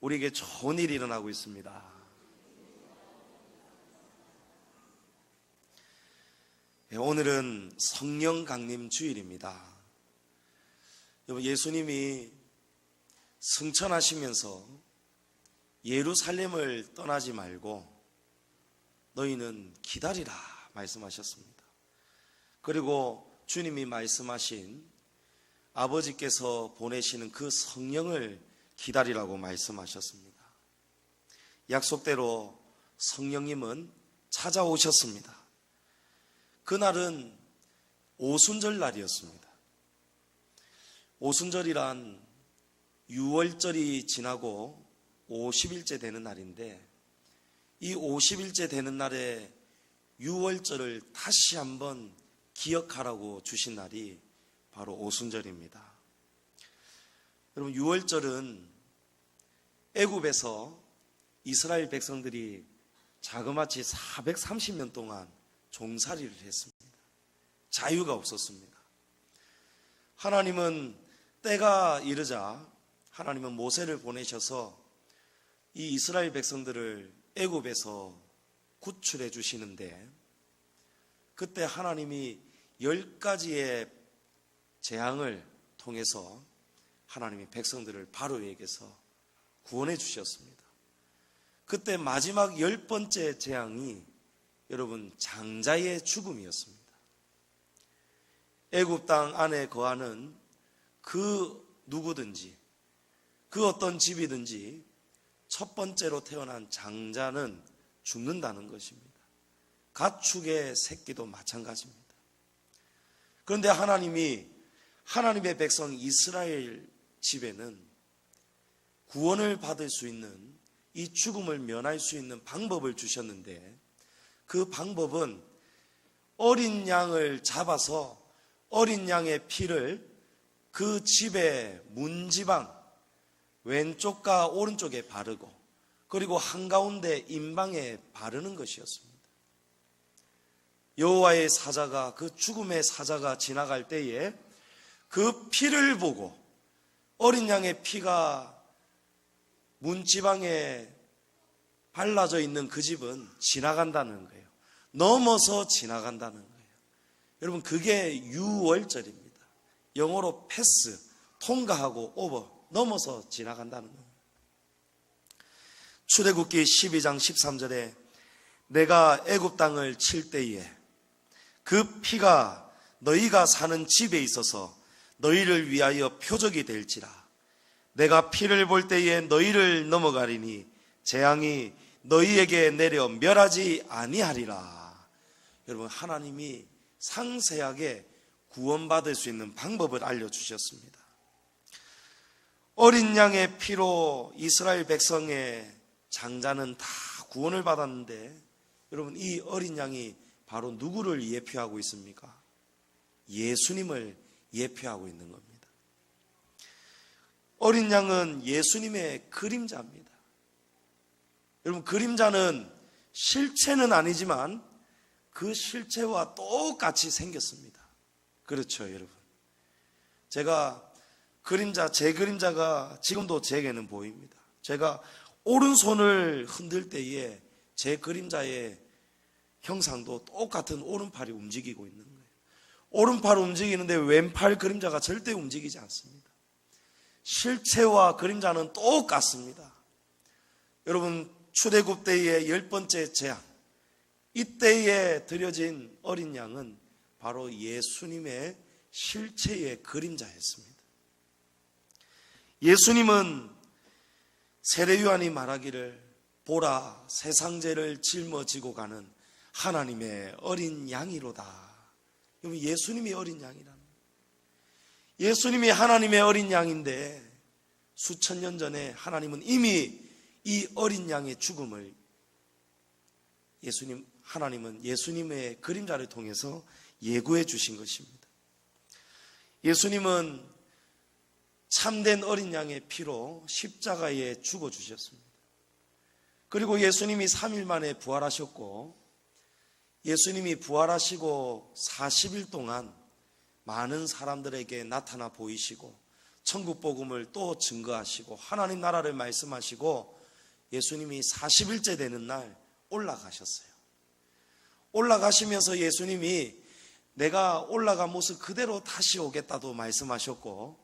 우리에게 좋은 일이 일어나고 있습니다. 오늘은 성령 강림 주일입니다. 여러분, 예수님이 승천하시면서 예루살렘을 떠나지 말고 너희는 기다리라 말씀하셨습니다. 그리고 주님이 말씀하신 아버지께서 보내시는 그 성령을 기다리라고 말씀하셨습니다. 약속대로 성령님은 찾아오셨습니다. 그날은 오순절 날이었습니다. 오순절이란 유월절이 지나고 50일째 되는 날인데, 이 50일째 되는 날에 유월절을 다시 한번 기억하라고 주신 날이 바로 오순절입니다. 여러분, 유월절은 애굽에서 이스라엘 백성들이 자그마치 430년 동안 종살이를 했습니다. 자유가 없었습니다. 하나님은 때가 이르자 하나님은 모세를 보내셔서 이 이스라엘 백성들을 애굽에서 구출해 주시는데, 그때 하나님이 10가지의 재앙을 통해서 하나님이 백성들을 바로에게서 구원해 주셨습니다. 그때 마지막 10번째 재앙이 여러분 장자의 죽음이었습니다. 애굽 땅 안에 거하는 그 누구든지, 그 어떤 집이든지 첫 번째로 태어난 장자는 죽는다는 것입니다. 가축의 새끼도 마찬가지입니다. 그런데 하나님이 하나님의 백성 이스라엘 집에는 구원을 받을 수 있는, 이 죽음을 면할 수 있는 방법을 주셨는데, 그 방법은 어린 양을 잡아서 어린 양의 피를 그 집의 문지방 왼쪽과 오른쪽에 바르고, 그리고 한가운데 임방에 바르는 것이었습니다. 여호와의 사자가, 그 죽음의 사자가 지나갈 때에 그 피를 보고 어린 양의 피가 문지방에 발라져 있는 그 집은 지나간다는 거예요. 넘어서 지나간다는 거예요. 여러분, 그게 유월절입니다. 영어로 패스, 통과하고 오버, 넘어서 지나간다는 거예요. 출애굽기 12장 13절에 내가 애굽 땅을 칠 때에 그 피가 너희가 사는 집에 있어서 너희를 위하여 표적이 될지라. 내가 피를 볼 때에 너희를 넘어가리니 재앙이 너희에게 내려 멸하지 아니하리라. 여러분, 하나님이 상세하게 구원받을 수 있는 방법을 알려주셨습니다. 어린 양의 피로 이스라엘 백성의 장자는 다 구원을 받았는데, 여러분, 이 어린 양이 바로 누구를 예표하고 있습니까? 예수님을 예표하고 있는 겁니다. 어린 양은 예수님의 그림자입니다. 여러분, 그림자는 실체는 아니지만 그 실체와 똑같이 생겼습니다. 그렇죠, 여러분. 제가 제 그림자가 지금도 제게는 보입니다. 제가 오른손을 흔들 때에 제 그림자의 형상도 똑같은 오른팔이 움직이고 있는 거예요. 오른팔 움직이는데 왼팔 그림자가 절대 움직이지 않습니다. 실체와 그림자는 똑같습니다. 여러분, 출애굽 때의 10번째 재앙, 이때에 드려진 어린 양은 바로 예수님의 실체의 그림자였습니다. 예수님은 세례요한이 말하기를 보라, 세상죄를 짊어지고 가는 하나님의 어린 양이로다. 여러분, 예수님이 어린 양이라는 거예요. 예수님이 하나님의 어린 양인데 수천 년 전에 하나님은 이미 이 어린 양의 죽음을 하나님은 예수님의 그림자를 통해서 예고해 주신 것입니다. 예수님은 참된 어린 양의 피로 십자가에 죽어 주셨습니다. 그리고 예수님이 3일 만에 부활하셨고, 예수님이 부활하시고 40일 동안 많은 사람들에게 나타나 보이시고 천국 복음을 또 증거하시고 하나님 나라를 말씀하시고 예수님이 40일째 되는 날 올라가셨어요. 올라가시면서 예수님이 내가 올라간 모습 그대로 다시 오겠다도 말씀하셨고,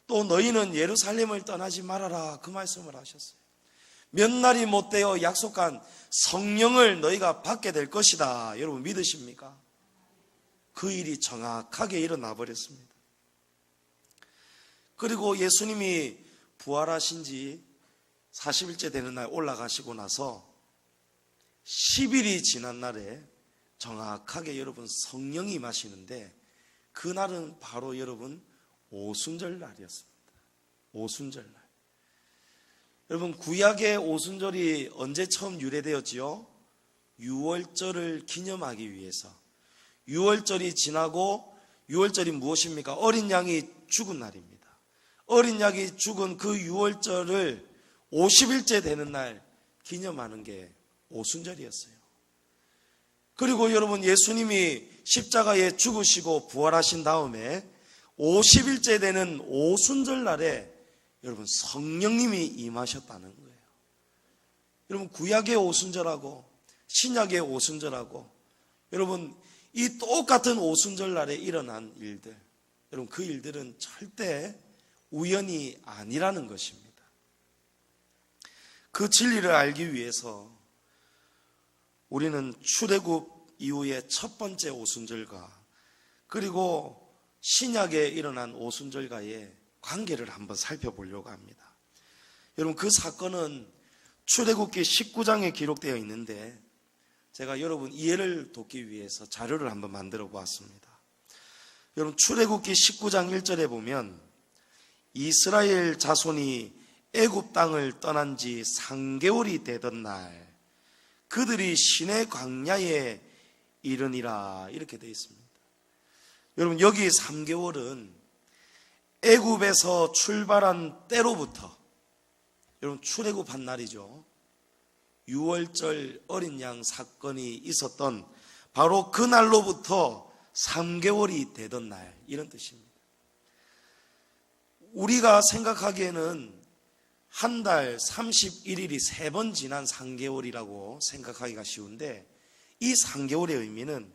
또 너희는 예루살렘을 떠나지 말아라 그 말씀을 하셨어요. 몇 날이 못 되어 약속한 성령을 너희가 받게 될 것이다. 여러분 믿으십니까? 그 일이 정확하게 일어나 버렸습니다. 그리고 예수님이 부활하신 지 40일째 되는 날 올라가시고 나서 10일이 지난 날에 정확하게 여러분 성령이 임하시는데, 그날은 바로 여러분 오순절 날이었습니다. 오순절 날. 여러분 구약의 오순절이 언제 처음 유래되었지요? 유월절을 기념하기 위해서. 유월절이 지나고, 유월절이 무엇입니까? 어린 양이 죽은 날입니다. 어린 양이 죽은 그 유월절을 50일째 되는 날 기념하는 게 오순절이었어요. 그리고 여러분 예수님이 십자가에 죽으시고 부활하신 다음에 50일째 되는 오순절 날에 여러분 성령님이 임하셨다는 거예요. 여러분 구약의 오순절하고 신약의 오순절하고 여러분 이 똑같은 오순절 날에 일어난 일들, 여러분 그 일들은 절대 우연이 아니라는 것입니다. 그 진리를 알기 위해서 우리는 출애굽 이후의 첫 번째 오순절과 그리고 신약에 일어난 오순절과의 관계를 한번 살펴보려고 합니다. 여러분 그 사건은 출애굽기 19장에 기록되어 있는데, 제가 여러분 이해를 돕기 위해서 자료를 한번 만들어 보았습니다. 여러분 출애굽기 19장 1절에 보면 이스라엘 자손이 애굽 땅을 떠난 지 3개월이 되던 날 그들이 시내 광야에 이르니라 이렇게 되어 있습니다. 여러분 여기 3개월은 애굽에서 출발한 때로부터, 여러분 출애굽한 날이죠. 유월절 어린 양 사건이 있었던 바로 그 날로부터 3개월이 되던 날, 이런 뜻입니다. 우리가 생각하기에는 한 달 31일이 3번 지난 3개월이라고 생각하기가 쉬운데, 이 3개월의 의미는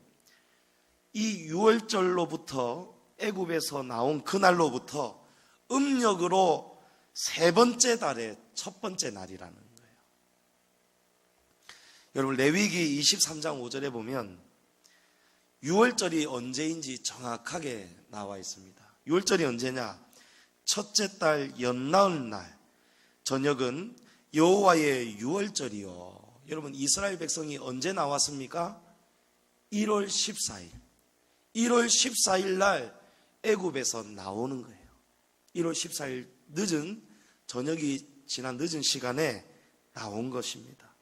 이 유월절로부터 애굽에서 나온 그날로부터 음력으로 3번째 달의 첫 번째 날이라는 거예요. 여러분 레위기 23장 5절에 보면 유월절이 언제인지 정확하게 나와 있습니다. 유월절이 언제냐? 첫째 달 연나을 날 저녁은 여호와의 유월절이요. 여러분 이스라엘 백성이 언제 나왔습니까? 1월 14일 1월 14일 날 애굽에서 나오는 거예요. 1월 14일 늦은 저녁이 지난 늦은 시간에 나온 것입니다.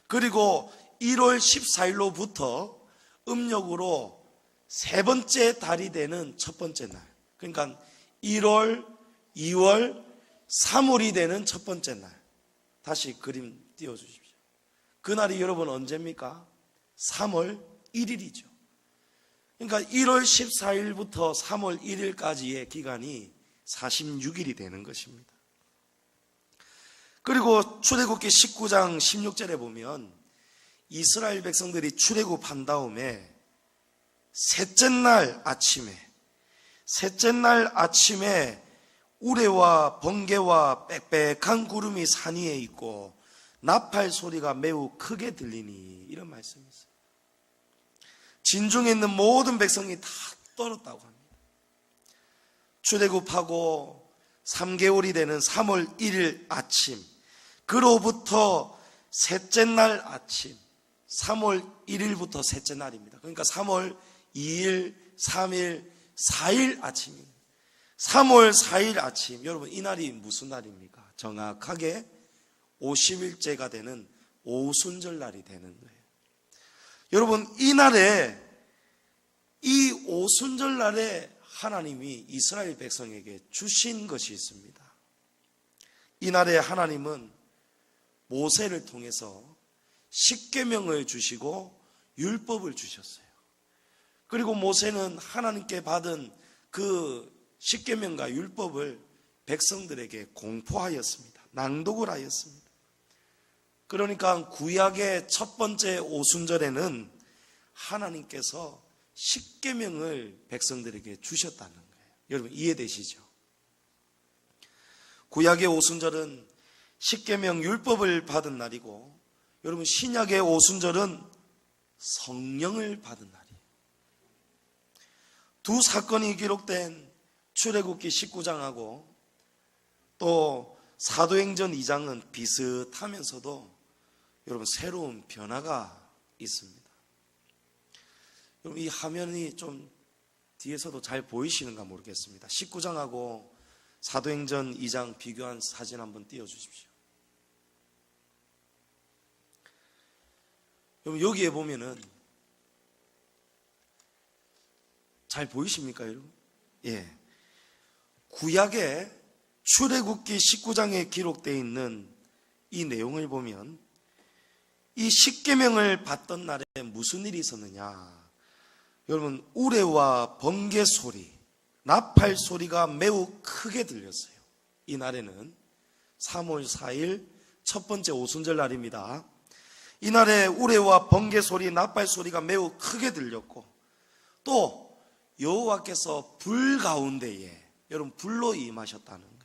그리고 1월 14일로부터 음력으로 3번째 달이 되는 첫 번째 날, 그러니까 1월, 2월, 3월이 되는 첫 번째 날. 다시 그림 띄워주십시오. 그날이 여러분 언제입니까? 3월 1일이죠. 그러니까 1월 14일부터 3월 1일까지의 기간이 46일이 되는 것입니다. 그리고 출애굽기 19장 16절에 보면 이스라엘 백성들이 출애굽한 다음에 셋째 날 아침에 우레와 번개와 빽빽한 구름이 산 위에 있고 나팔 소리가 매우 크게 들리니, 이런 말씀이 있어요. 진중에 있는 모든 백성이 다 떨었다고 합니다. 출애굽하고 3개월이 되는 3월 1일 아침, 그로부터 셋째 날 아침, 3월 1일부터 셋째 날입니다. 그러니까 3월 2일, 3일, 4일 아침입니다. 3월 4일 아침, 여러분 이 날이 무슨 날입니까? 정확하게 50일째가 되는 오순절 날이 되는 거예요. 여러분 이 날에, 이 오순절 날에 하나님이 이스라엘 백성에게 주신 것이 있습니다. 이 날에 하나님은 모세를 통해서 십계명을 주시고 율법을 주셨어요. 그리고 모세는 하나님께 받은 그 십계명과 율법을 백성들에게 공포하였습니다. 낭독을 하였습니다. 그러니까 구약의 첫 번째 오순절에는 하나님께서 십계명을 백성들에게 주셨다는 거예요. 여러분 이해되시죠? 구약의 오순절은 십계명 율법을 받은 날이고, 여러분 신약의 오순절은 성령을 받은 날이에요. 두 사건이 기록된 출애굽기 19장하고 또 사도행전 2장은 비슷하면서도 여러분 새로운 변화가 있습니다. 여러분 이 화면이 좀 뒤에서도 잘 보이시는가 모르겠습니다. 19장하고 사도행전 2장 비교한 사진 한번 띄워주십시오. 여러분 여기에 보면은 잘 보이십니까 여러분? 예. 구약의 출애굽기 19장에 기록되어 있는 이 내용을 보면 이 십계명을 받던 날에 무슨 일이 있었느냐? 여러분 우레와 번개 소리, 나팔 소리가 매우 크게 들렸어요. 이 날에는 3월 4일 첫 번째 오순절 날입니다. 이날에 우레와 번개 소리, 나팔 소리가 매우 크게 들렸고, 또 여호와께서 불 가운데에, 여러분 불로 임하셨다는 거예요.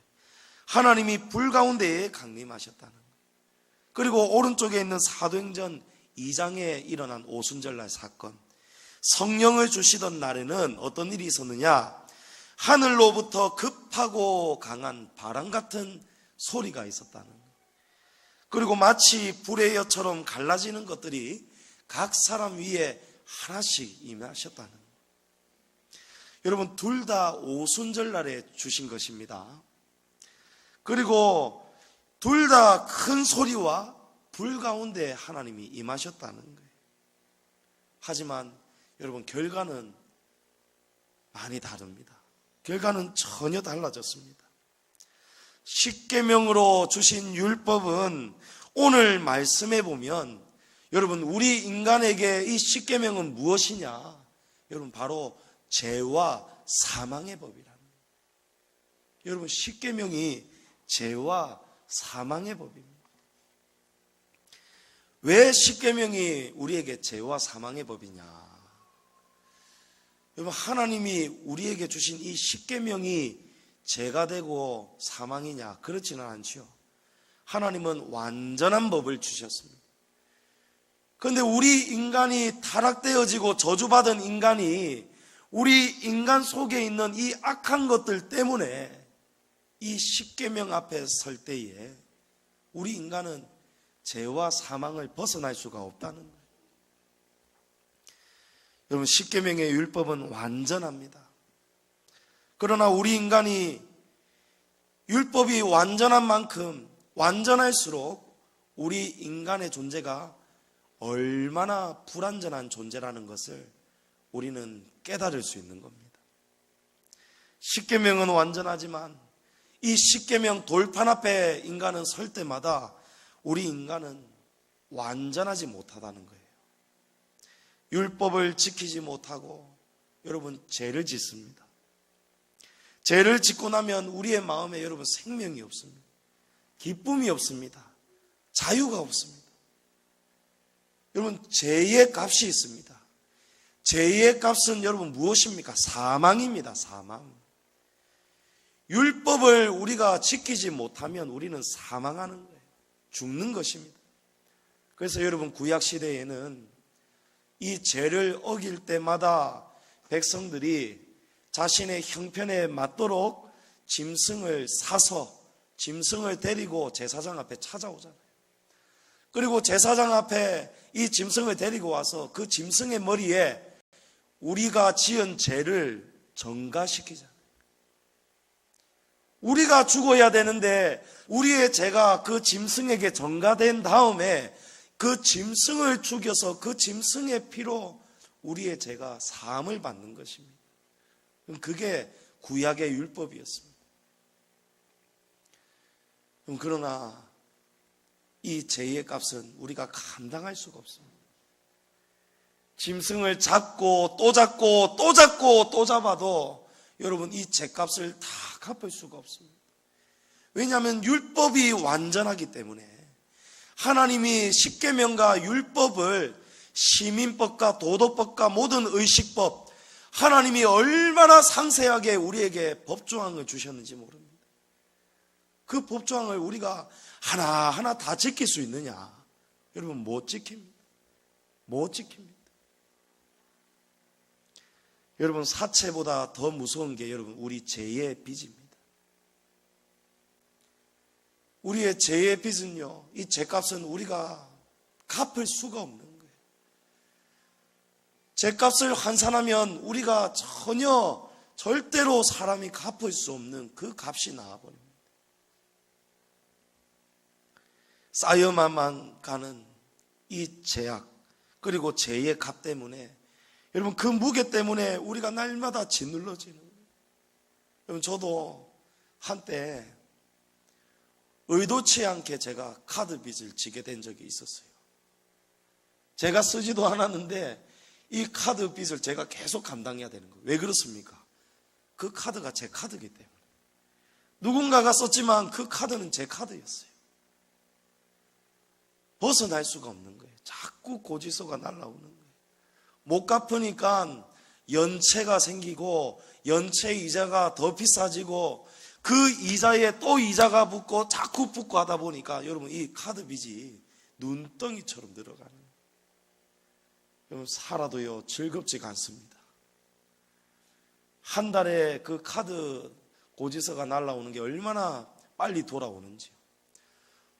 하나님이 불 가운데에 강림하셨다는 거예요. 그리고 오른쪽에 있는 사도행전 2장에 일어난 오순절날 사건, 성령을 주시던 날에는 어떤 일이 있었느냐? 하늘로부터 급하고 강한 바람 같은 소리가 있었다는 거예요. 그리고 마치 불의 여처럼 갈라지는 것들이 각 사람 위에 하나씩 임하셨다는 거예요. 여러분 둘 다 오순절 날에 주신 것입니다. 그리고 둘 다 큰 소리와 불 가운데 하나님이 임하셨다는 거예요. 하지만 여러분 결과는 많이 다릅니다. 결과는 전혀 달라졌습니다. 십계명으로 주신 율법은 오늘 말씀해 보면, 여러분 우리 인간에게 이 십계명은 무엇이냐? 여러분 바로 죄와 사망의 법이라는 거예요. 여러분 십계명이 죄와 사망의 법입니다. 왜 십계명이 우리에게 죄와 사망의 법이냐? 여러분 하나님이 우리에게 주신 이 십계명이 죄가 되고 사망이냐? 그렇지는 않죠. 하나님은 완전한 법을 주셨습니다. 그런데 우리 인간이 타락되어지고 저주받은 인간이 우리 인간 속에 있는 이 악한 것들 때문에 이 십계명 앞에 설 때에 우리 인간은 죄와 사망을 벗어날 수가 없다는 거예요. 여러분 십계명의 율법은 완전합니다. 그러나 우리 인간이 율법이 완전한 만큼 완전할수록 우리 인간의 존재가 얼마나 불완전한 존재라는 것을 우리는 깨달을 수 있는 겁니다. 십계명은 완전하지만 이 십계명 돌판 앞에 인간은 설 때마다 우리 인간은 완전하지 못하다는 거예요. 율법을 지키지 못하고 여러분 죄를 짓습니다. 죄를 짓고 나면 우리의 마음에 여러분 생명이 없습니다. 기쁨이 없습니다. 자유가 없습니다. 여러분 죄의 값이 있습니다. 죄의 값은 여러분 무엇입니까? 사망입니다. 사망. 율법을 우리가 지키지 못하면 우리는 사망하는 거예요. 죽는 것입니다. 그래서 여러분 구약 시대에는 이 죄를 어길 때마다 백성들이 자신의 형편에 맞도록 짐승을 사서 짐승을 데리고 제사장 앞에 찾아오잖아요. 그리고 제사장 앞에 이 짐승을 데리고 와서 그 짐승의 머리에 우리가 지은 죄를 전가시키잖아요. 우리가 죽어야 되는데 우리의 죄가 그 짐승에게 전가된 다음에 그 짐승을 죽여서 그 짐승의 피로 우리의 죄가 사함을 받는 것입니다. 그게 구약의 율법이었습니다. 그러나 이 죄의 값은 우리가 감당할 수가 없습니다. 짐승을 잡고 또 잡고 또 잡고 또 잡아도 여러분 이 죄값을 다 갚을 수가 없습니다. 왜냐하면 율법이 완전하기 때문에 하나님이 십계명과 율법을 시민법과 도덕법과 모든 의식법, 하나님이 얼마나 상세하게 우리에게 법조항을 주셨는지 모릅니다. 그 법조항을 우리가 하나하나 다 지킬 수 있느냐? 여러분, 못 지킵니다. 못 지킵니다. 여러분, 사체보다 더 무서운 게 여러분 우리 죄의 빚입니다. 우리의 죄의 빚은요, 이 죄값은 우리가 갚을 수가 없는 거예요. 죄값을 환산하면 우리가 전혀 절대로 사람이 갚을 수 없는 그 값이 나와버립니다. 쌓여만 가는 이 죄악, 그리고 죄의 값 때문에 여러분 그 무게 때문에 우리가 날마다 짓눌러지는 거예요. 여러분, 저도 한때 의도치 않게 제가 카드 빚을 지게 된 적이 있었어요. 제가 쓰지도 않았는데 이 카드 빚을 제가 계속 감당해야 되는 거예요. 왜 그렇습니까? 그 카드가 제 카드이기 때문에. 누군가가 썼지만 그 카드는 제 카드였어요. 벗어날 수가 없는 거예요. 자꾸 고지서가 날라오는 거예요. 못 갚으니까 연체가 생기고 연체 이자가 더 비싸지고 그 이자에 또 이자가 붙고 자꾸 붙고 하다 보니까 여러분 이 카드 빚이 눈덩이처럼 늘어가는 거예요. 여러분, 살아도요 즐겁지가 않습니다. 한 달에 그 카드 고지서가 날라오는 게 얼마나 빨리 돌아오는지요.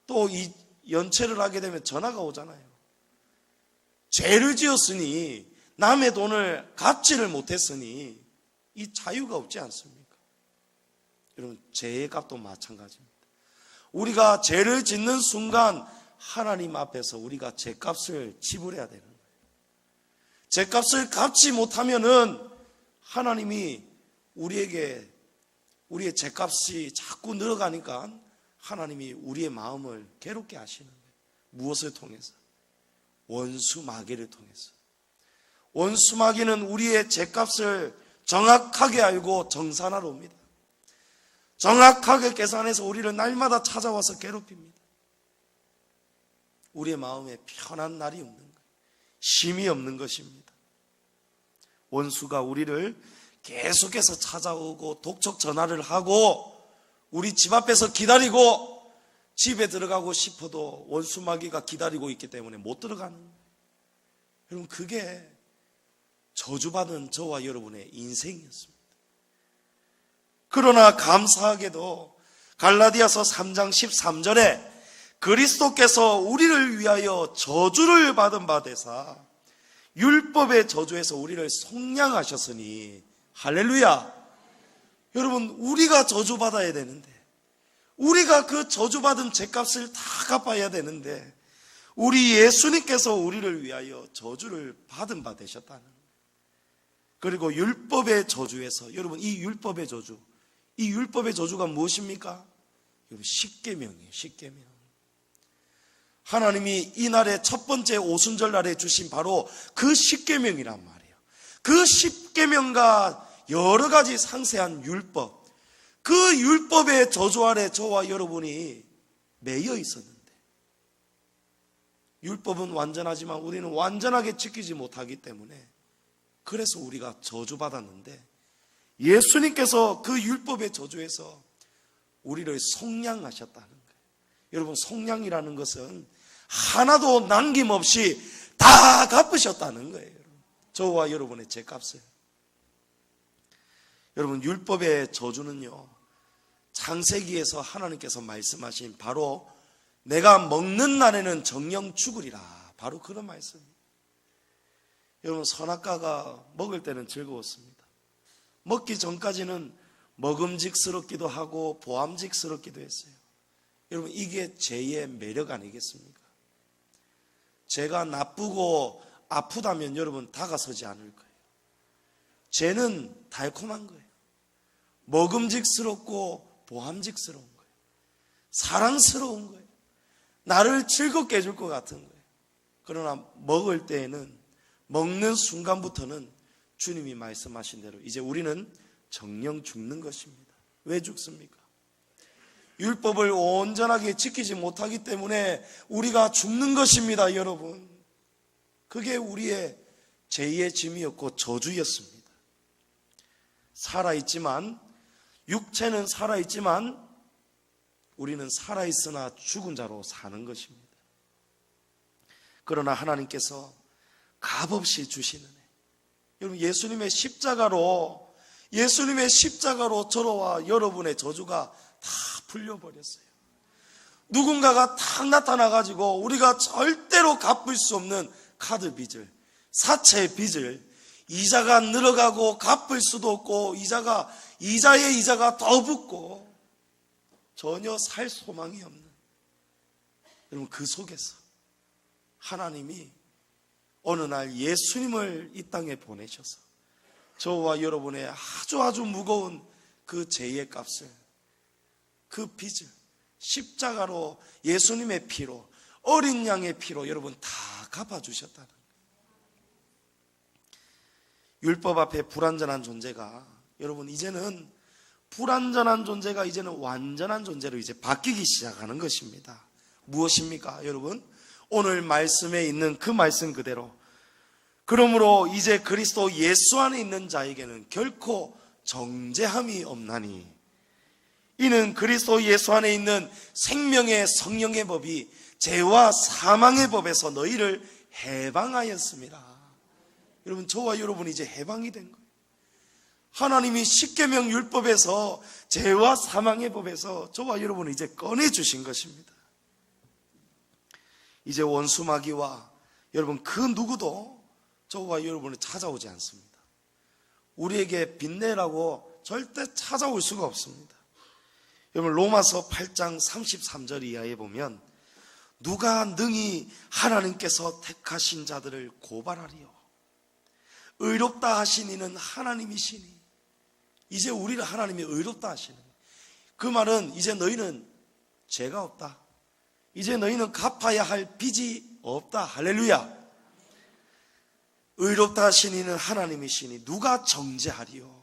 또 이 연체를 하게 되면 전화가 오잖아요. 죄를 지었으니, 남의 돈을 갚지를 못했으니 이 자유가 없지 않습니까? 여러분, 죄의 값도 마찬가지입니다. 우리가 죄를 짓는 순간 하나님 앞에서 우리가 죄값을 지불해야 되는 거예요. 죄값을 갚지 못하면은 하나님이 우리에게 우리의 죄값이 자꾸 늘어가니까 하나님이 우리의 마음을 괴롭게 하시는 거예요. 무엇을 통해서? 원수 마귀를 통해서. 원수 마귀는 우리의 죄값을 정확하게 알고 정산하러 옵니다. 정확하게 계산해서 우리를 날마다 찾아와서 괴롭힙니다. 우리의 마음에 편한 날이 없는 거예요. 쉼이 없는 것입니다. 원수가 우리를 계속해서 찾아오고 독촉 전화를 하고 우리 집 앞에서 기다리고 집에 들어가고 싶어도 원수 마귀가 기다리고 있기 때문에 못 들어가는 거예요. 여러분, 그게 저주받은 저와 여러분의 인생이었습니다. 그러나 감사하게도 갈라디아서 3장 13절에 그리스도께서 우리를 위하여 저주를 받은 바 되사 율법의 저주에서 우리를 속량하셨으니, 할렐루야. 여러분, 우리가 저주받아야 되는데, 우리가 그 저주받은 죄값을 다 갚아야 되는데, 우리 예수님께서 우리를 위하여 저주를 받은 바 되셨다는 거예요. 그리고 율법의 저주에서, 여러분, 이 율법의 저주, 이 율법의 저주가 무엇입니까? 여러분, 십계명이에요. 십계명. 하나님이 이날의 첫 번째 오순절 날에 주신 바로 그 십계명이란 말이에요. 그 십계명과 여러 가지 상세한 율법, 그 율법의 저주 아래 저와 여러분이 매여 있었는데, 율법은 완전하지만 우리는 완전하게 지키지 못하기 때문에 그래서 우리가 저주받았는데, 예수님께서 그 율법의 저주에서 우리를 속량하셨다는 거예요. 여러분, 속량이라는 것은 하나도 남김없이 다 갚으셨다는 거예요. 저와 여러분의 죄값을. 여러분, 율법의 저주는요, 창세기에서 하나님께서 말씀하신 바로 내가 먹는 날에는 정령 죽으리라, 바로 그런 말씀입니다. 여러분, 선악과가 먹을 때는 즐거웠습니다. 먹기 전까지는 먹음직스럽기도 하고 보암직스럽기도 했어요. 여러분, 이게 죄의 매력 아니겠습니까? 죄가 나쁘고 아프다면 여러분 다가서지 않을 거예요. 죄는 달콤한 거예요. 먹음직스럽고 보암직스러운 거예요. 사랑스러운 거예요. 나를 즐겁게 해줄 것 같은 거예요. 그러나 먹을 때에는, 먹는 순간부터는 주님이 말씀하신 대로 이제 우리는 정령 죽는 것입니다. 왜 죽습니까? 율법을 온전하게 지키지 못하기 때문에 우리가 죽는 것입니다, 여러분. 그게 우리의 죄의 짐이었고 저주였습니다. 살아있지만, 육체는 살아있지만 우리는 살아있으나 죽은 자로 사는 것입니다. 그러나 하나님께서 값없이 주시는 애. 여러분, 예수님의 십자가로 저와 여러분의 저주가 다 풀려버렸어요. 누군가가 탁 나타나가지고 우리가 절대로 갚을 수 없는 카드 빚을, 사채 빚을, 이자가 늘어가고 갚을 수도 없고 이자에 이자가 더 붙고 전혀 살 소망이 없는, 여러분, 그 속에서 하나님이 어느 날 예수님을 이 땅에 보내셔서 저와 여러분의 아주 무거운 그 죄의 값을, 그 빚을 십자가로 예수님의 피로, 어린 양의 피로 여러분 다 갚아주셨다는 거예요. 율법 앞에 불완전한 존재가, 여러분, 이제는 불완전한 존재가 이제는 완전한 존재로 이제 바뀌기 시작하는 것입니다. 무엇입니까, 여러분? 오늘 말씀에 있는 그 말씀 그대로, 그러므로 이제 그리스도 예수 안에 있는 자에게는 결코 정죄함이 없나니 이는 그리스도 예수 안에 있는 생명의 성령의 법이 죄와 사망의 법에서 너희를 해방하였습니다. 여러분, 저와 여러분이 이제 해방이 된 거예요. 하나님이 십계명 율법에서, 죄와 사망의 법에서 저와 여러분을 이제 꺼내주신 것입니다. 이제 원수 마귀와 여러분 그 누구도 저와 여러분을 찾아오지 않습니다. 우리에게 빚내라고 절대 찾아올 수가 없습니다. 여러분, 로마서 8장 33절 이하에 보면 누가 능히 하나님께서 택하신 자들을 고발하리요, 의롭다 하신 이는 하나님이시니. 이제 우리를 하나님이 의롭다 하시는, 그 말은 이제 너희는 죄가 없다, 이제 너희는 갚아야 할 빚이 없다. 할렐루야. 의롭다 하신 이는 하나님이시니 누가 정죄하리요.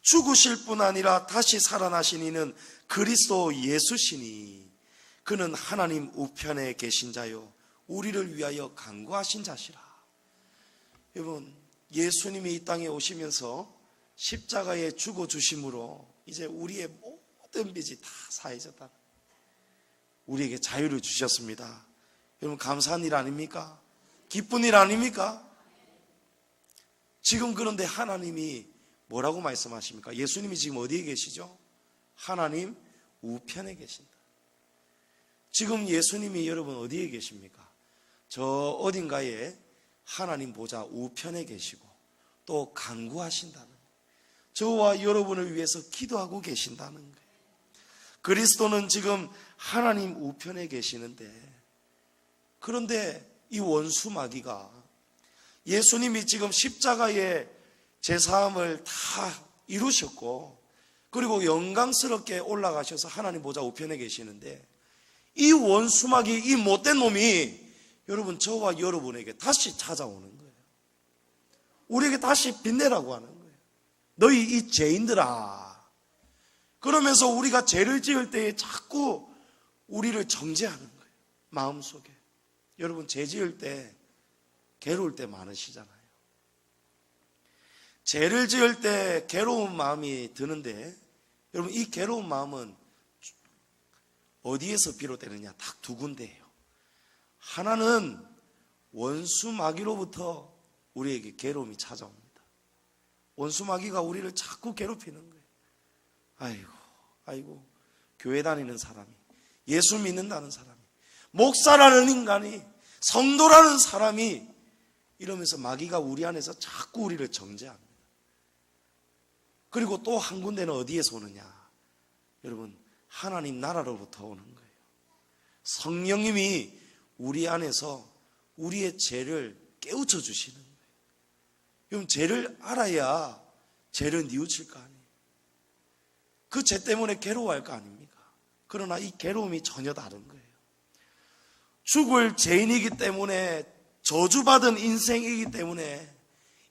죽으실 뿐 아니라 다시 살아나신 이는 그리스도 예수시니 그는 하나님 우편에 계신 자요 우리를 위하여 간구하신 자시라. 여러분, 예수님이 이 땅에 오시면서 십자가에 죽어주심으로 이제 우리의 모든 빚이 다 사해졌다. 우리에게 자유를 주셨습니다. 여러분, 감사한 일 아닙니까? 기쁜 일 아닙니까? 지금 그런데 하나님이 뭐라고 말씀하십니까? 예수님이 지금 어디에 계시죠? 하나님 우편에 계신다. 지금 예수님이 여러분 어디에 계십니까? 저 어딘가에 하나님 보좌 우편에 계시고 또 간구하신다는 거예요. 저와 여러분을 위해서 기도하고 계신다는 거예요. 그리스도는 지금 하나님 우편에 계시는데, 그런데 이 원수 마귀가 예수님이 지금 십자가에 제사함을 다 이루셨고 그리고 영광스럽게 올라가셔서 하나님 보좌 우편에 계시는데, 이 원수 마귀, 이 못된 놈이 여러분 저와 여러분에게 다시 찾아오는 거예요. 우리에게 다시 빚내라고 하는 거예요. 너희 이 죄인들아. 그러면서 우리가 죄를 지을 때에 자꾸 우리를 정죄하는 거예요. 마음속에. 여러분, 죄 지을 때 괴로울 때 많으시잖아요. 죄를 지을 때 괴로운 마음이 드는데, 여러분, 이 괴로운 마음은 어디에서 비롯되느냐? 딱 두 군데예요. 하나는 원수 마귀로부터 우리에게 괴로움이 찾아옵니다. 원수 마귀가 우리를 자꾸 괴롭히는 거예요. 아이고, 교회 다니는 사람이, 예수 믿는다는 사람이, 목사라는 인간이, 성도라는 사람이, 이러면서 마귀가 우리 안에서 자꾸 우리를 정죄합니다. 그리고 또 한 군데는 어디에서 오느냐? 여러분, 하나님 나라로부터 오는 거예요. 성령님이 우리 안에서 우리의 죄를 깨우쳐 주시는 거예요. 여러분, 죄를 알아야 죄를 뉘우칠 거 아니에요. 그 죄 때문에 괴로워할 거 아닙니까? 그러나 이 괴로움이 전혀 다른 거예요. 죽을 죄인이기 때문에, 저주받은 인생이기 때문에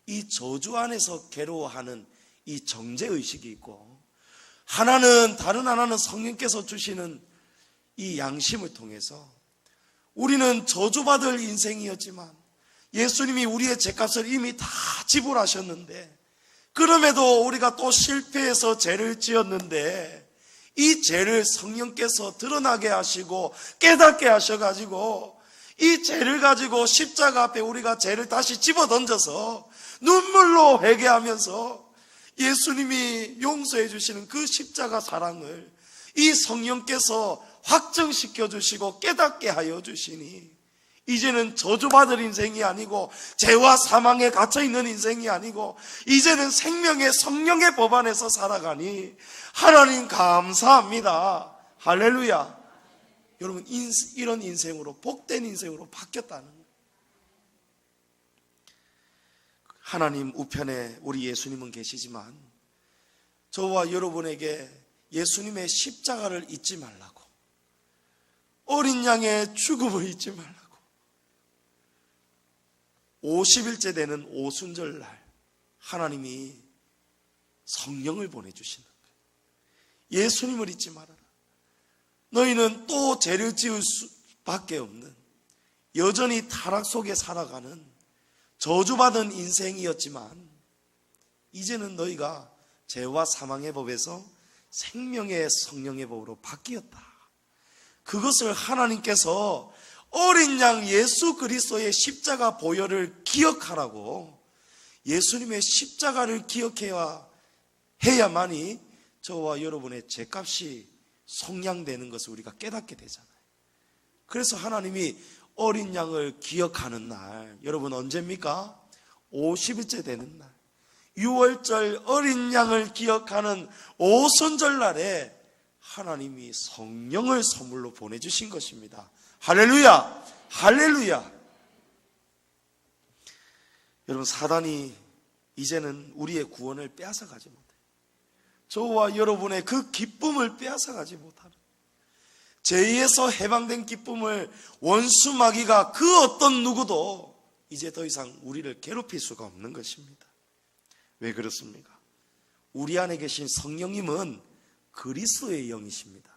이 저주 안에서 괴로워하는 이 정죄의식이 있고, 다른 하나는 성령께서 주시는 이 양심을 통해서 우리는 저주받을 인생이었지만 예수님이 우리의 죄값을 이미 다 지불하셨는데, 그럼에도 우리가 또 실패해서 죄를 지었는데 이 죄를 성령께서 드러나게 하시고 깨닫게 하셔가지고 이 죄를 가지고 십자가 앞에 우리가 죄를 다시 집어던져서 눈물로 회개하면서 예수님이 용서해 주시는 그 십자가 사랑을 이 성령께서 확증시켜 주시고 깨닫게 하여 주시니 이제는 저주받을 인생이 아니고 죄와 사망에 갇혀있는 인생이 아니고 이제는 생명의 성령의 법 안에서 살아가니 하나님 감사합니다. 할렐루야. 여러분, 이런 인생으로, 복된 인생으로 바뀌었다는 거예요. 하나님 우편에 우리 예수님은 계시지만 저와 여러분에게 예수님의 십자가를 잊지 말라고, 어린 양의 죽음을 잊지 말라고, 50일째 되는 오순절날 하나님이 성령을 보내주시는 거예요. 예수님을 잊지 말아라. 너희는 또 죄를 지을 수밖에 없는, 여전히 타락 속에 살아가는 저주받은 인생이었지만 이제는 너희가 죄와 사망의 법에서 생명의 성령의 법으로 바뀌었다. 그것을 하나님께서 어린 양 예수 그리스도의 십자가 보혈을 기억하라고, 예수님의 십자가를 해야만이 저와 여러분의 죄값이 속량되는 것을 우리가 깨닫게 되잖아요. 그래서 하나님이 어린 양을 기억하는 날, 여러분 언제입니까? 50일째 되는 날, 6월절 어린 양을 기억하는 오순절날에 하나님이 성령을 선물로 보내주신 것입니다. 할렐루야! 할렐루야! 여러분, 사단이 이제는 우리의 구원을 빼앗아가지 못해요. 저와 여러분의 그 기쁨을 빼앗아가지 못하는, 죄에서 해방된 기쁨을 원수 마귀가 그 어떤 누구도 이제 더 이상 우리를 괴롭힐 수가 없는 것입니다. 왜 그렇습니까? 우리 안에 계신 성령님은 그리스도의 영이십니다.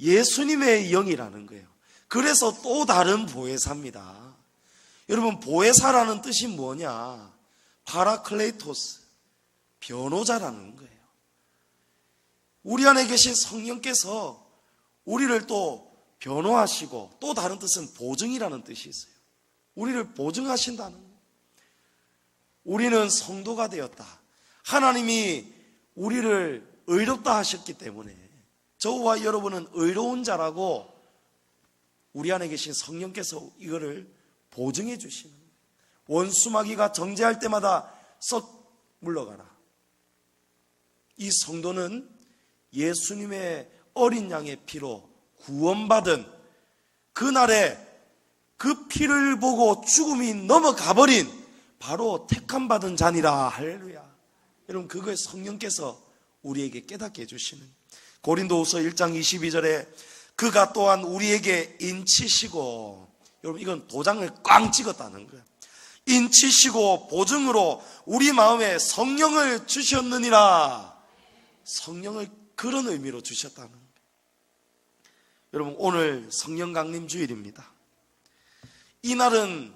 예수님의 영이라는 거예요. 그래서 또 다른 보혜사입니다. 여러분, 보혜사라는 뜻이 뭐냐? 파라클레이토스, 변호자라는 거예요. 우리 안에 계신 성령께서 우리를 또 변호하시고, 또 다른 뜻은 보증이라는 뜻이 있어요. 우리를 보증하신다는 거예요. 우리는 성도가 되었다. 하나님이 우리를 의롭다 하셨기 때문에 저와 여러분은 의로운 자라고 우리 안에 계신 성령께서 이거를 보증해 주시는 거예요. 원수 마귀가 정죄할 때마다 썩 물러가라. 이 성도는 예수님의 어린 양의 피로 구원받은 그날에 그 피를 보고 죽음이 넘어가 버린 바로 택함받은 자니라. 할렐루야. 여러분, 그걸 성령께서 우리에게 깨닫게 해주시는, 고린도후서 1장 22절에 그가 또한 우리에게 인치시고, 여러분 이건 도장을 꽝 찍었다는 거예요. 인치시고 보증으로 우리 마음에 성령을 주셨느니라. 성령을 그런 의미로 주셨다는 거예요. 여러분, 오늘 성령 강림 주일입니다. 이 날은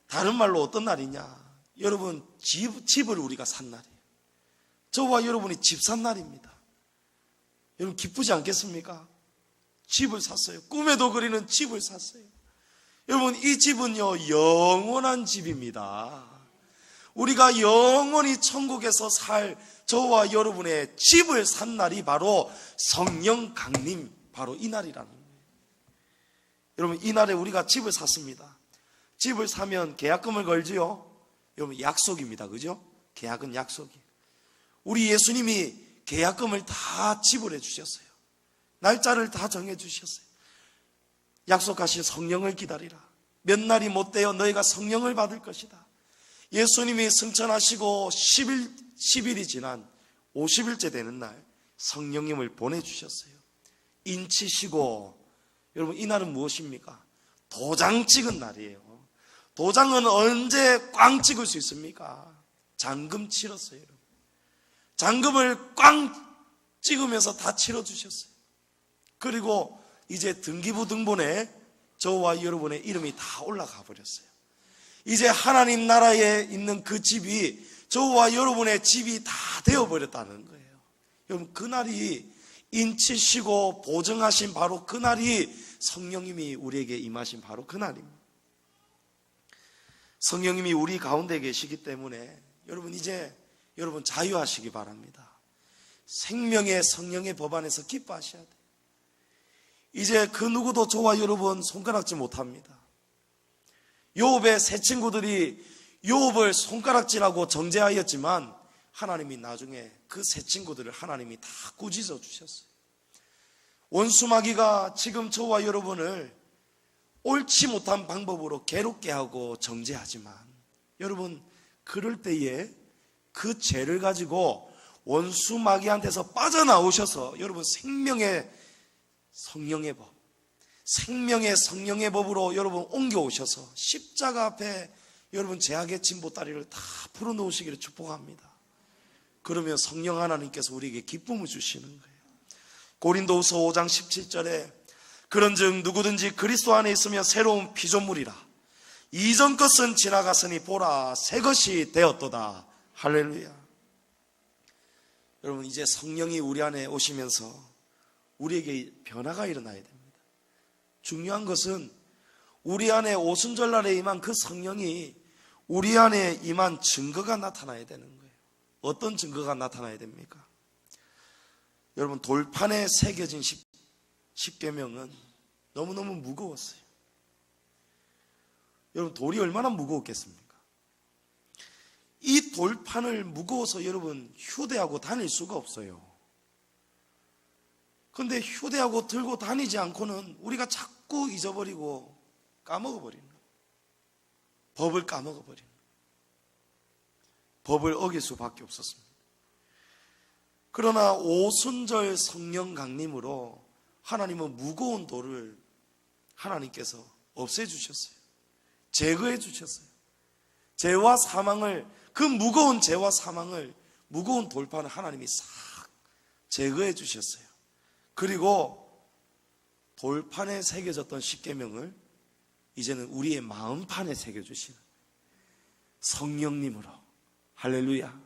다른 말로 어떤 날이냐? 여러분, 집을 우리가 산 날이에요. 저와 여러분이 집 산 날입니다. 여러분, 기쁘지 않겠습니까? 집을 샀어요. 꿈에도 그리는 집을 샀어요. 여러분, 이 집은요, 영원한 집입니다. 우리가 영원히 천국에서 살 저와 여러분의 집을 산 날이 바로 성령 강림, 바로 이 날이라는 거예요. 여러분, 이 날에 우리가 집을 샀습니다. 집을 사면 계약금을 걸지요? 여러분, 약속입니다. 그죠? 계약은 약속이에요. 우리 예수님이 계약금을 다 지불해 주셨어요. 날짜를 다 정해 주셨어요. 약속하신 성령을 기다리라. 몇 날이 못 되어 너희가 성령을 받을 것이다. 예수님이 승천하시고 10일이 지난 50일째 되는 날 성령님을 보내주셨어요. 인치시고, 여러분 이 날은 무엇입니까? 도장 찍은 날이에요. 도장은 언제 꽝 찍을 수 있습니까? 잔금 치렀어요. 여러분. 잔금을 꽝 찍으면서 다 치러주셨어요. 그리고 이제 등기부 등본에 저와 여러분의 이름이 다 올라가 버렸어요. 이제 하나님 나라에 있는 그 집이 저와 여러분의 집이 다 되어버렸다는 거예요. 여러분, 그날이 인치시고 보증하신 바로 그날이 성령님이 우리에게 임하신 바로 그날입니다. 성령님이 우리 가운데 계시기 때문에 여러분, 이제 여러분 자유하시기 바랍니다. 생명의 성령의 법 안에서 기뻐하셔야 돼요. 이제 그 누구도 저와 여러분 손가락질 못합니다. 요업의 세 친구들이 요업을 손가락질하고 정죄하였지만 하나님이 나중에 그 세 친구들을 하나님이 다 꾸짖어 주셨어요. 원수마귀가 지금 저와 여러분을 옳지 못한 방법으로 괴롭게 하고 정죄하지만 여러분, 그럴 때에 그 죄를 가지고 원수마귀한테서 빠져나오셔서 여러분 생명의 성령의 법, 생명의 성령의 법으로 여러분 옮겨오셔서 십자가 앞에 여러분 죄악의 진보다리를 다 풀어놓으시기를 축복합니다. 그러면 성령 하나님께서 우리에게 기쁨을 주시는 거예요. 고린도후서 5장 17절에 그런즉 누구든지 그리스도 안에 있으면 새로운 피조물이라. 이전 것은 지나갔으니 보라 새 것이 되었도다. 할렐루야. 여러분, 이제 성령이 우리 안에 오시면서 우리에게 변화가 일어나야 됩니다. 중요한 것은 우리 안에 오순절날에 임한 그 성령이 우리 안에 임한 증거가 나타나야 되는 거예요. 어떤 증거가 나타나야 됩니까? 여러분, 돌판에 새겨진 십계명은 너무너무 무거웠어요. 여러분, 돌이 얼마나 무거웠겠습니까? 이 돌판을 무거워서 여러분 휴대하고 다닐 수가 없어요. 그런데 휴대하고 들고 다니지 않고는 우리가 자꾸 잊어버리고 까먹어버리는 거예요. 법을 까먹어버리는 거예요. 법을 어길 수밖에 없었습니다. 그러나 오순절 성령 강림으로 하나님은 무거운 돌을 하나님께서 없애주셨어요. 제거해 주셨어요. 죄와 사망을, 그 무거운 죄와 사망을, 무거운 돌판을 하나님이 싹 제거해 주셨어요. 그리고 돌판에 새겨졌던 십계명을 이제는 우리의 마음판에 새겨주시는 성령님으로, 할렐루야,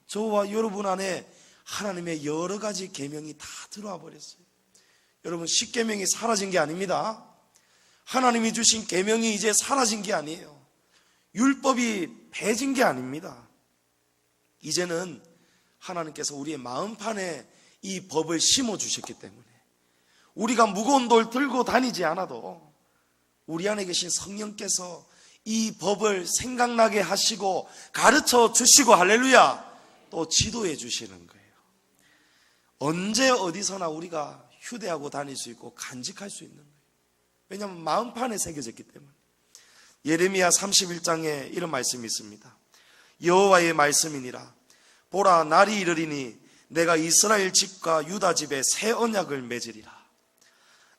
저와 여러분 안에 하나님의 여러 가지 계명이 다 들어와 버렸어요. 여러분, 십계명이 사라진 게 아닙니다. 하나님이 주신 계명이 이제 사라진 게 아니에요. 율법이 배진 게 아닙니다. 이제는 하나님께서 우리의 마음판에 이 법을 심어주셨기 때문에 우리가 무거운 돌 들고 다니지 않아도 우리 안에 계신 성령께서 이 법을 생각나게 하시고 가르쳐 주시고, 할렐루야, 또 지도해 주시는 거예요. 언제 어디서나 우리가 휴대하고 다닐 수 있고 간직할 수 있는 거예요. 왜냐하면 마음판에 새겨졌기 때문에. 예레미야 31장에 이런 말씀이 있습니다. 여호와의 말씀이니라. 보라, 날이 이르리니 내가 이스라엘 집과 유다 집에 새 언약을 맺으리라.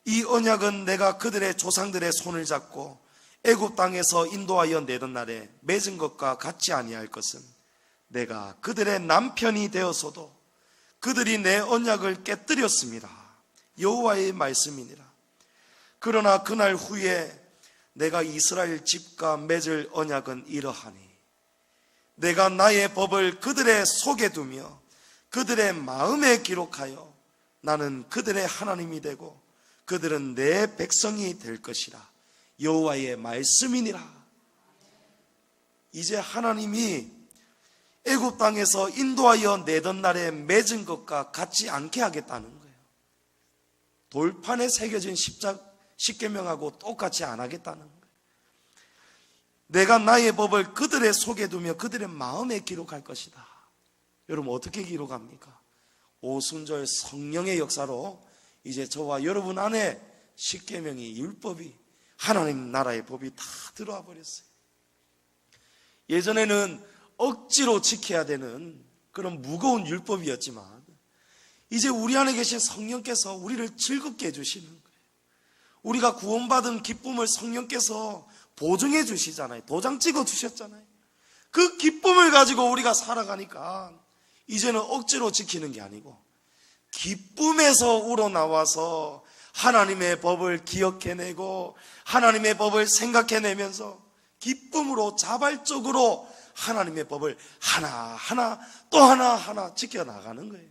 이 언약은 내가 그들의 조상들의 손을 잡고 애굽 땅에서 인도하여 내던 날에 맺은 것과 같지 아니할 것은 내가 그들의 남편이 되어서도 그들이 내 언약을 깨뜨렸습니다. 여호와의 말씀이니라. 그러나 그날 후에 내가 이스라엘 집과 맺을 언약은 이러하니 내가 나의 법을 그들의 속에 두며 그들의 마음에 기록하여 나는 그들의 하나님이 되고 그들은 내 백성이 될 것이라. 여호와의 말씀이니라. 이제 하나님이 애굽 땅에서 인도하여 내던 날에 맺은 것과 같지 않게 하겠다는 거예요. 돌판에 새겨진 십계명하고 똑같이 안 하겠다는 거예요. 내가 나의 법을 그들의 속에 두며 그들의 마음에 기록할 것이다. 여러분, 어떻게 기록합니까? 오순절 성령의 역사로 이제 저와 여러분 안에 십계명이, 율법이, 하나님 나라의 법이 다 들어와 버렸어요. 예전에는 억지로 지켜야 되는 그런 무거운 율법이었지만 이제 우리 안에 계신 성령께서 우리를 즐겁게 해주시는 거예요. 우리가 구원받은 기쁨을 성령께서 보증해 주시잖아요. 도장 찍어 주셨잖아요. 그 기쁨을 가지고 우리가 살아가니까 이제는 억지로 지키는 게 아니고 기쁨에서 우러나와서 하나님의 법을 기억해내고 하나님의 법을 생각해내면서 기쁨으로 자발적으로 하나님의 법을 하나하나 또 하나하나 지켜나가는 거예요.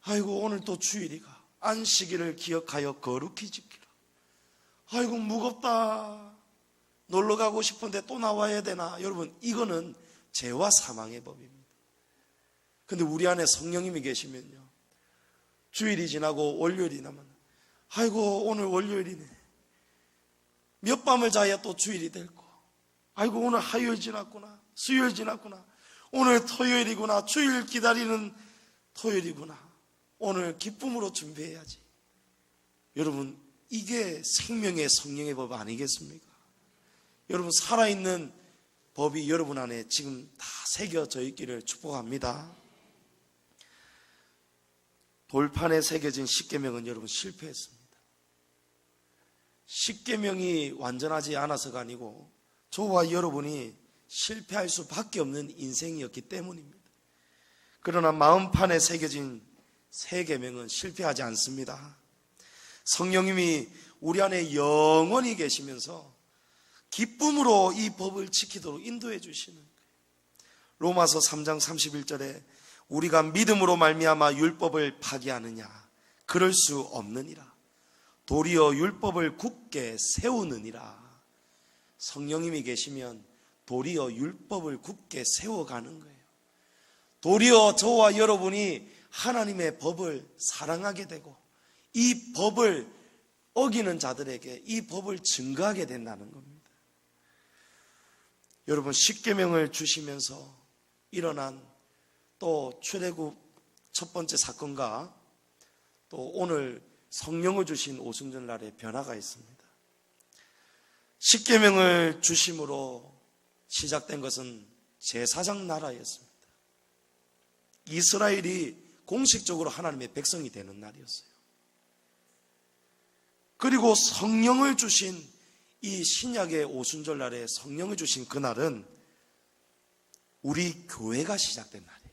아이고, 오늘 또 주일이가 안식일을 기억하여 거룩히 지키라. 아이고, 무겁다. 놀러 가고 싶은데 또 나와야 되나? 여러분, 이거는 죄와 사망의 법입니다. 근데 우리 안에 성령님이 계시면요, 주일이 지나고 월요일이 나면 아이고, 오늘 월요일이네. 몇 밤을 자야 또 주일이 될 거. 아이고, 오늘 화요일 지났구나. 수요일 지났구나. 오늘 토요일이구나. 주일 기다리는 토요일이구나. 오늘 기쁨으로 준비해야지. 여러분, 이게 생명의 성령의 법 아니겠습니까? 여러분, 살아있는 법이 여러분 안에 지금 다 새겨져 있기를 축복합니다. 돌판에 새겨진 십계명은 여러분 실패했습니다. 십계명이 완전하지 않아서가 아니고 저와 여러분이 실패할 수밖에 없는 인생이었기 때문입니다. 그러나 마음판에 새겨진 새 계명은 실패하지 않습니다. 성령님이 우리 안에 영원히 계시면서 기쁨으로 이 법을 지키도록 인도해 주시는 거예요. 로마서 3장 31절에 우리가 믿음으로 말미암아 율법을 파기하느냐? 그럴 수 없느니라. 도리어 율법을 굳게 세우느니라. 성령님이 계시면 도리어 율법을 굳게 세워가는 거예요. 도리어 저와 여러분이 하나님의 법을 사랑하게 되고 이 법을 어기는 자들에게 이 법을 증거하게 된다는 겁니다. 여러분, 십계명을 주시면서 일어난 또 출애굽 첫 번째 사건과 또 오늘 성령을 주신 오순절날의 변화가 있습니다. 십계명을 주심으로 시작된 것은 제사장 나라였습니다. 이스라엘이 공식적으로 하나님의 백성이 되는 날이었어요. 그리고 성령을 주신 이 신약의 오순절날에 성령을 주신 그날은 우리 교회가 시작된 날이에요.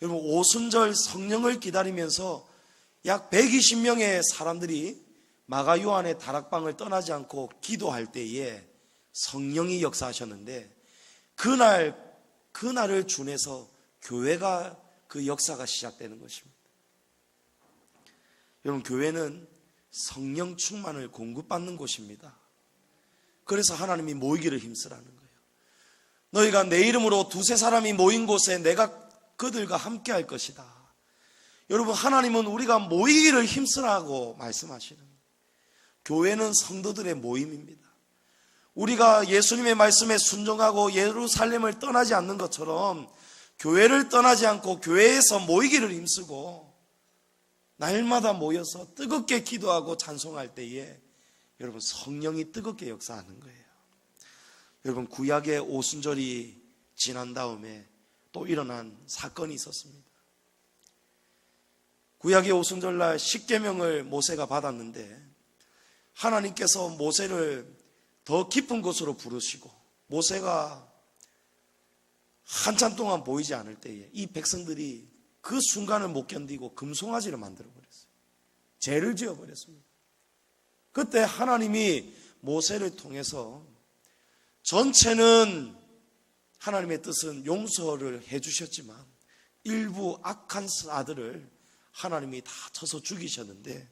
여러분, 오순절 성령을 기다리면서 약 120명의 사람들이 마가 요한의 다락방을 떠나지 않고 기도할 때에 성령이 역사하셨는데 그날을 준해서 교회가 그 역사가 시작되는 것입니다. 여러분, 교회는 성령 충만을 공급받는 곳입니다. 그래서 하나님이 모이기를 힘쓰라는 거예요. 너희가 내 이름으로 두세 사람이 모인 곳에 내가 그들과 함께 할 것이다. 여러분, 하나님은 우리가 모이기를 힘쓰라고 말씀하시는 거예요. 교회는 성도들의 모임입니다. 우리가 예수님의 말씀에 순종하고 예루살렘을 떠나지 않는 것처럼 교회를 떠나지 않고 교회에서 모이기를 힘쓰고 날마다 모여서 뜨겁게 기도하고 찬송할 때에 여러분, 성령이 뜨겁게 역사하는 거예요. 여러분, 구약의 오순절이 지난 다음에 또 일어난 사건이 있었습니다. 구약의 오순절날 십계명을 모세가 받았는데 하나님께서 모세를 더 깊은 곳으로 부르시고 모세가 한참 동안 보이지 않을 때에 이 백성들이 그 순간을 못 견디고 금송아지를 만들어버렸어요. 죄를 지어버렸습니다. 그때 하나님이 모세를 통해서 전체는 하나님의 뜻은 용서를 해주셨지만 일부 악한 아들을 하나님이 다 쳐서 죽이셨는데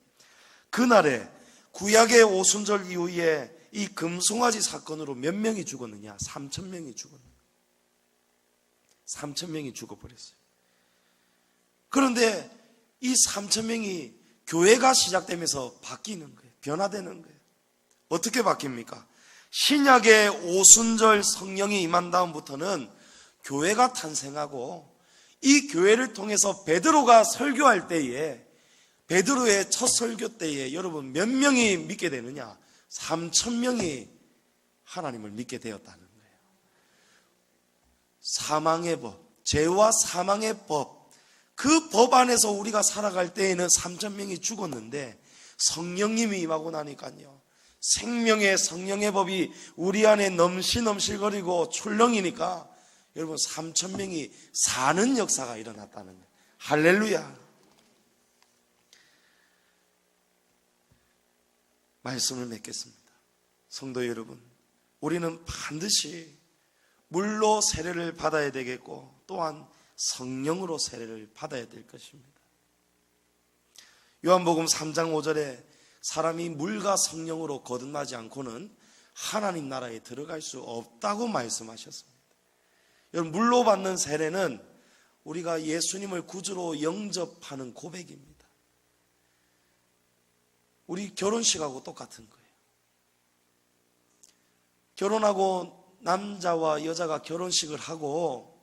그날에 구약의 오순절 이후에 이 금송아지 사건으로 몇 명이 죽었느냐? 3,000명이 죽었느냐? 3,000명이 죽어버렸어요. 그런데 이 3,000명이 교회가 시작되면서 바뀌는 거예요. 변화되는 거예요. 어떻게 바뀝니까? 신약의 오순절 성령이 임한 다음부터는 교회가 탄생하고 이 교회를 통해서 베드로가 설교할 때에 베드로의 첫 설교 때에 여러분 몇 명이 믿게 되느냐? 3,000명이 하나님을 믿게 되었다는 거예요. 사망의 법, 죄와 사망의 법, 그 법 안에서 우리가 살아갈 때에는 3,000명이 죽었는데 성령님이 임하고 나니까요, 생명의 성령의 법이 우리 안에 넘실넘실거리고 출렁이니까 여러분 3,000명이 사는 역사가 일어났다는 거예요. 할렐루야. 말씀을 맺겠습니다. 성도 여러분, 우리는 반드시 물로 세례를 받아야 되겠고 또한 성령으로 세례를 받아야 될 것입니다. 요한복음 3장 5절에 사람이 물과 성령으로 거듭나지 않고는 하나님 나라에 들어갈 수 없다고 말씀하셨습니다. 여러분, 물로 받는 세례는 우리가 예수님을 구주로 영접하는 고백입니다. 우리 결혼식하고 똑같은 거예요. 결혼하고 남자와 여자가 결혼식을 하고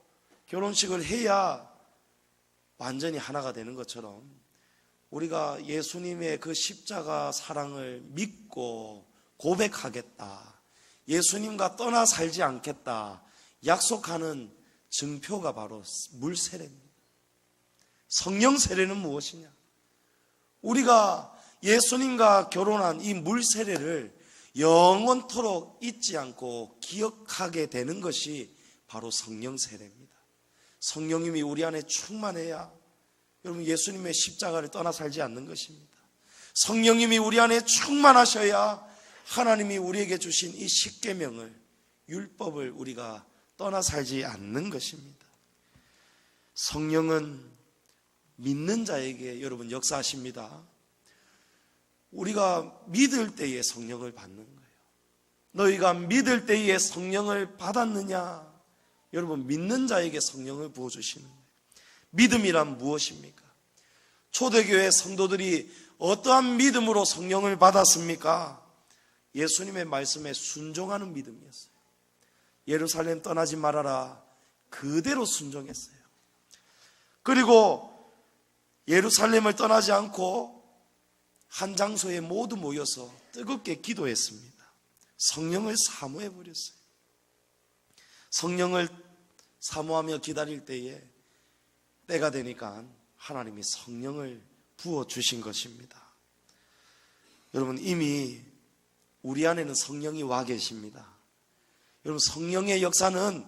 결혼식을 해야 완전히 하나가 되는 것처럼 우리가 예수님의 그 십자가 사랑을 믿고 고백하겠다, 예수님과 떠나 살지 않겠다 약속하는 증표가 바로 물 세례입니다. 성령 세례는 무엇이냐? 우리가 예수님과 결혼한 이 물 세례를 영원토록 잊지 않고 기억하게 되는 것이 바로 성령 세례입니다. 성령님이 우리 안에 충만해야 여러분 예수님의 십자가를 떠나 살지 않는 것입니다. 성령님이 우리 안에 충만하셔야 하나님이 우리에게 주신 이 십계명을, 율법을 우리가 떠나 살지 않는 것입니다. 성령은 믿는 자에게 여러분 역사하십니다. 우리가 믿을 때에 성령을 받는 거예요. 너희가 믿을 때에 성령을 받았느냐? 여러분, 믿는 자에게 성령을 부어주시는 거예요. 믿음이란 무엇입니까? 초대교회 성도들이 어떠한 믿음으로 성령을 받았습니까? 예수님의 말씀에 순종하는 믿음이었어요. 예루살렘 떠나지 말아라, 그대로 순종했어요. 그리고 예루살렘을 떠나지 않고 한 장소에 모두 모여서 뜨겁게 기도했습니다. 성령을 사모해 버렸어요. 성령을 사모하며 기다릴 때에 때가 되니까 하나님이 성령을 부어주신 것입니다. 여러분, 이미 우리 안에는 성령이 와 계십니다. 여러분, 성령의 역사는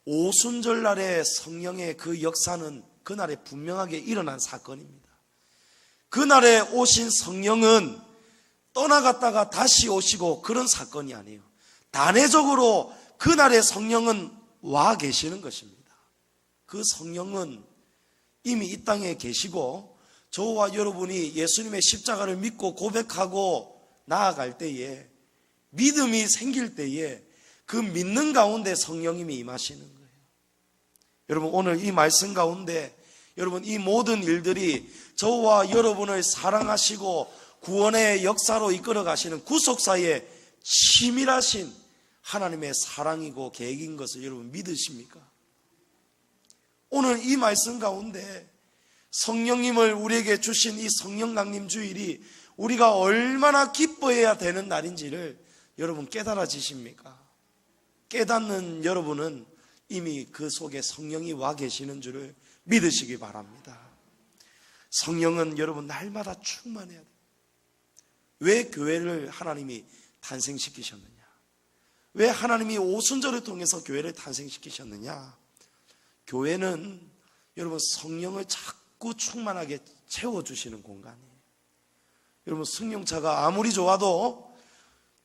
오순절날의 성령의 그 역사는 그날에 분명하게 일어난 사건입니다. 그날에 오신 성령은 떠나갔다가 다시 오시고 그런 사건이 아니에요. 단회적으로 그날의 성령은 와 계시는 것입니다. 그 성령은 이미 이 땅에 계시고 저와 여러분이 예수님의 십자가를 믿고 고백하고 나아갈 때에, 믿음이 생길 때에 그 믿는 가운데 성령님이 임하시는 거예요. 여러분, 오늘 이 말씀 가운데 여러분, 이 모든 일들이 저와 여러분을 사랑하시고 구원의 역사로 이끌어 가시는 구속사의 치밀하신 하나님의 사랑이고 계획인 것을 여러분 믿으십니까? 오늘 이 말씀 가운데 성령님을 우리에게 주신 이 성령 강림 주일이 우리가 얼마나 기뻐해야 되는 날인지를 여러분 깨달아지십니까? 깨닫는 여러분은 이미 그 속에 성령이 와 계시는 줄을 믿으시기 바랍니다. 성령은 여러분 날마다 충만해야 돼요. 왜 교회를 하나님이 탄생시키셨느냐? 왜 하나님이 오순절을 통해서 교회를 탄생시키셨느냐? 교회는 여러분 성령을 자꾸 충만하게 채워주시는 공간이에요. 여러분, 승용차가 아무리 좋아도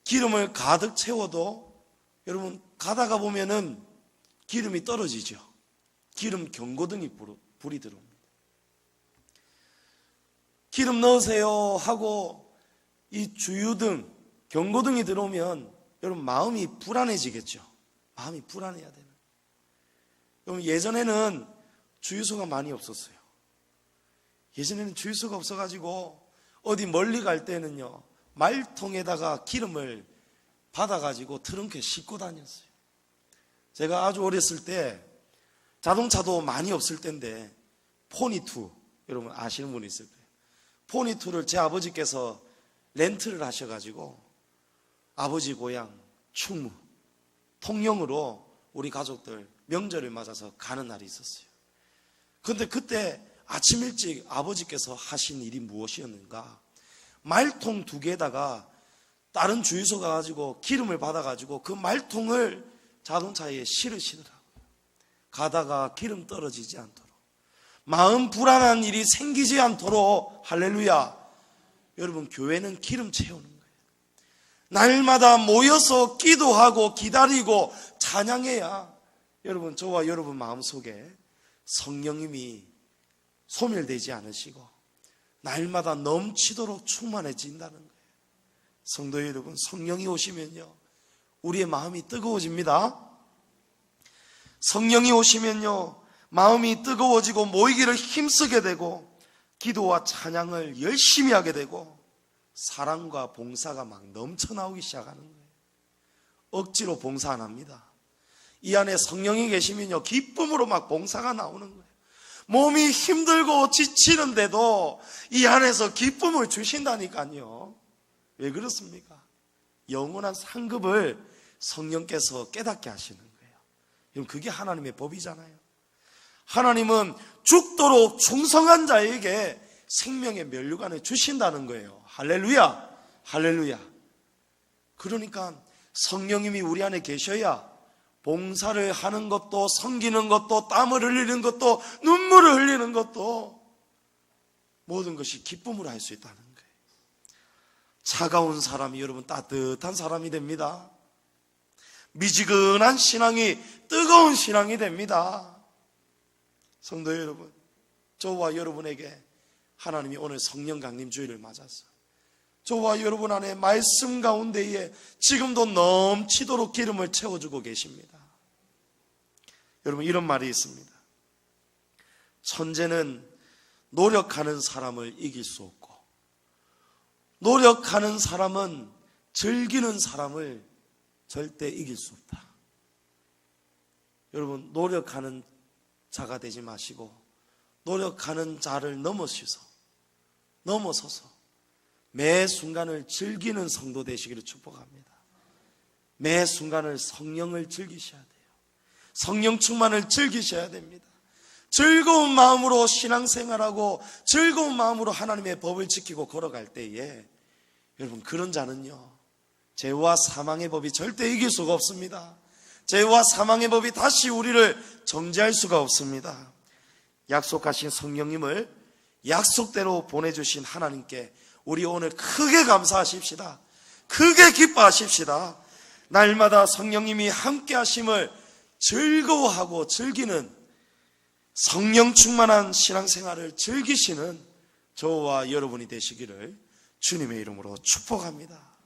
기름을 가득 채워도 여러분 가다가 보면은 기름이 떨어지죠. 기름 경고등이 불이 들어옵니다. 기름 넣으세요 하고 이 주유등, 경고등이 들어오면 여러분 마음이 불안해지겠죠. 마음이 불안해야 되는. 여러분, 예전에는 주유소가 많이 없었어요. 예전에는 주유소가 없어가지고 어디 멀리 갈 때는요 말통에다가 기름을 받아가지고 트렁크에 싣고 다녔어요. 제가 아주 어렸을 때 자동차도 많이 없을 때인데 포니2, 여러분 아시는 분이 있을 거예요. 포니2를 제 아버지께서 렌트를 하셔가지고 아버지 고향 충무 통영으로 우리 가족들 명절을 맞아서 가는 날이 있었어요. 그런데 그때 아침 일찍 아버지께서 하신 일이 무엇이었는가? 말통 2개에다가 다른 주유소 가가지고 기름을 받아가지고 그 말통을 자동차에 실으시더라고요. 가다가 기름 떨어지지 않도록, 마음 불안한 일이 생기지 않도록. 할렐루야. 여러분, 교회는 기름 채우는 거예요. 날마다 모여서 기도하고 기다리고 찬양해야 여러분, 저와 여러분 마음속에 성령님이 소멸되지 않으시고 날마다 넘치도록 충만해진다는 거예요. 성도 여러분, 성령이 오시면요, 우리의 마음이 뜨거워집니다. 성령이 오시면요, 마음이 뜨거워지고 모이기를 힘쓰게 되고 기도와 찬양을 열심히 하게 되고 사랑과 봉사가 막 넘쳐나오기 시작하는 거예요. 억지로 봉사 안 합니다. 이 안에 성령이 계시면요, 기쁨으로 막 봉사가 나오는 거예요. 몸이 힘들고 지치는데도 이 안에서 기쁨을 주신다니까요. 왜 그렇습니까? 영원한 상급을 성령께서 깨닫게 하시는 거예요. 그럼 그게 하나님의 법이잖아요. 하나님은 죽도록 충성한 자에게 생명의 면류관을 주신다는 거예요. 할렐루야, 할렐루야. 그러니까 성령님이 우리 안에 계셔야 봉사를 하는 것도, 섬기는 것도, 땀을 흘리는 것도, 눈물을 흘리는 것도 모든 것이 기쁨으로 할 수 있다는 거예요. 차가운 사람이 여러분 따뜻한 사람이 됩니다. 미지근한 신앙이 뜨거운 신앙이 됩니다. 성도 여러분, 저와 여러분에게 하나님이 오늘 성령 강림 주일을 맞아서 저와 여러분 안에 말씀 가운데에 지금도 넘치도록 기름을 채워주고 계십니다. 여러분, 이런 말이 있습니다. 천재는 노력하는 사람을 이길 수 없고 노력하는 사람은 즐기는 사람을 절대 이길 수 없다. 여러분, 노력하는 자가 되지 마시고 노력하는 자를 넘어서서 매 순간을 즐기는 성도 되시기를 축복합니다. 매 순간을 성령을 즐기셔야 돼요. 성령 충만을 즐기셔야 됩니다. 즐거운 마음으로 신앙생활하고 즐거운 마음으로 하나님의 법을 지키고 걸어갈 때에 여러분, 그런 자는요, 죄와 사망의 법이 절대 이길 수가 없습니다. 죄와 사망의 법이 다시 우리를 정죄할 수가 없습니다. 약속하신 성령님을 약속대로 보내주신 하나님께 우리 오늘 크게 감사하십시다. 크게 기뻐하십시다. 날마다 성령님이 함께 하심을 즐거워하고 즐기는 성령 충만한 신앙생활을 즐기시는 저와 여러분이 되시기를 주님의 이름으로 축복합니다.